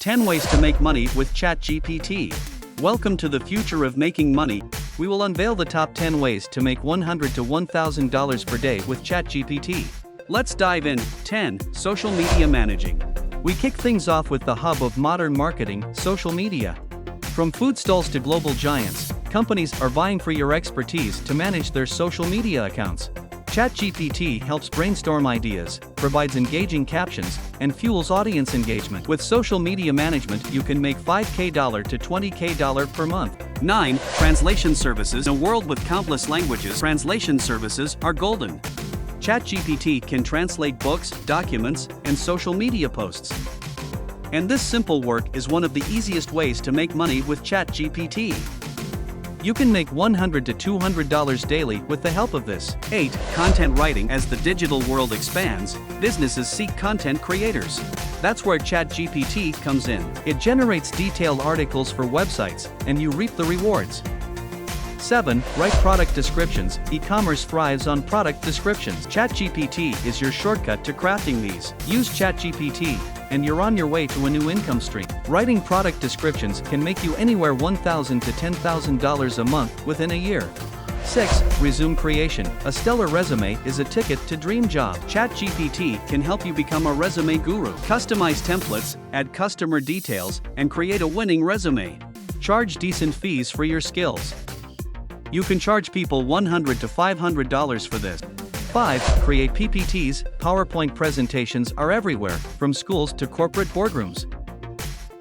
10 Ways to Make Money with ChatGPT. Welcome to the future of making money. We will unveil the top 10 ways to make $100 to $1,000 per day with ChatGPT. Let's dive in. 10. Social media managing. We kick things off with the hub of modern marketing, social media. From food stalls to global giants, companies are vying for your expertise to manage their social media accounts. ChatGPT helps brainstorm ideas, provides engaging captions, and fuels audience engagement. With social media management, you can make $5K to $20K per month. 9. Translation services. In a world with countless languages, translation services are golden. ChatGPT can translate books, documents, and social media posts. And this simple work is one of the easiest ways to make money with ChatGPT. You can make $100 to $200 daily with the help of this. 8. Content writing. As the digital world expands, businesses seek content creators. That's where ChatGPT comes in. It generates detailed articles for websites, and you reap the rewards. 7. Write product descriptions. E-commerce thrives on product descriptions. ChatGPT is your shortcut to crafting these. Use ChatGPT, and you're on your way to a new income stream. Writing product descriptions can make you anywhere $1,000 to $10,000 a month within a year. 6. Resume creation. A stellar resume is a ticket to dream job. ChatGPT can help you become a resume guru. Customize templates, add customer details, and create a winning resume. Charge decent fees for your skills. You can charge people $100 to $500 for this. 5. Create PPTs. PowerPoint presentations are everywhere, from schools to corporate boardrooms.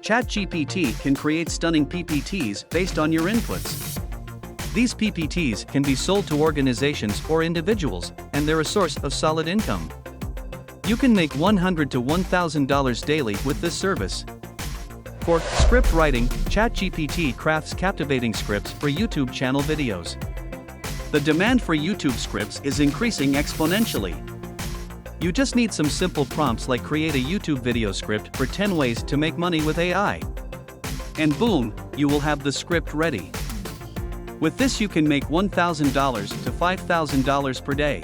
ChatGPT can create stunning PPTs based on your inputs. These PPTs can be sold to organizations or individuals, and they're a source of solid income. You can make $100 to $1,000 daily with this service. 4. Script writing. ChatGPT crafts captivating scripts for YouTube channel videos. The demand for YouTube scripts is increasing exponentially. You just need some simple prompts like create a YouTube video script for 10 ways to make money with AI. And boom, you will have the script ready. With this you can make $1,000 to $5,000 per day.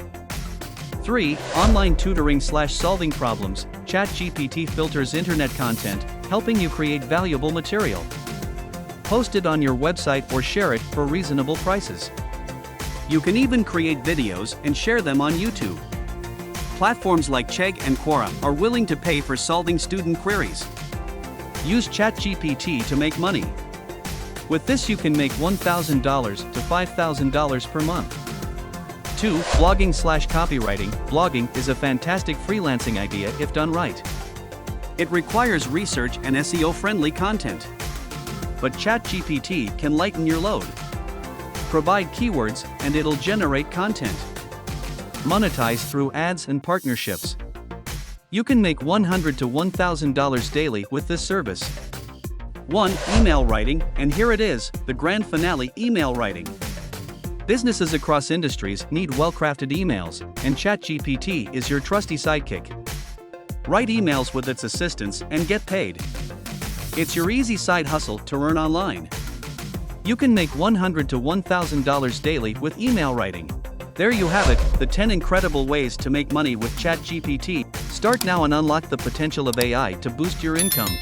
3. Online tutoring/solving problems. ChatGPT filters internet content, helping you create valuable material. Post it on your website or share it for reasonable prices. You can even create videos and share them on YouTube. Platforms like Chegg and Quora are willing to pay for solving student queries. Use ChatGPT to make money. With this you can make $1,000 to $5,000 per month. 2. Blogging/copywriting. Blogging is a fantastic freelancing idea if done right. It requires research and SEO-friendly content. But ChatGPT can lighten your load. Provide keywords, and it'll generate content. Monetize through ads and partnerships. You can make $100 to $1,000 daily with this service. 1. Email writing, and here it is, the grand finale: email writing. Businesses across industries need well-crafted emails, and ChatGPT is your trusty sidekick. Write emails with its assistance and get paid. It's your easy side hustle to earn online. You can make $100 to $1,000 daily with email writing. There you have it, the 10 incredible ways to make money with ChatGPT. Start now and unlock the potential of AI to boost your income.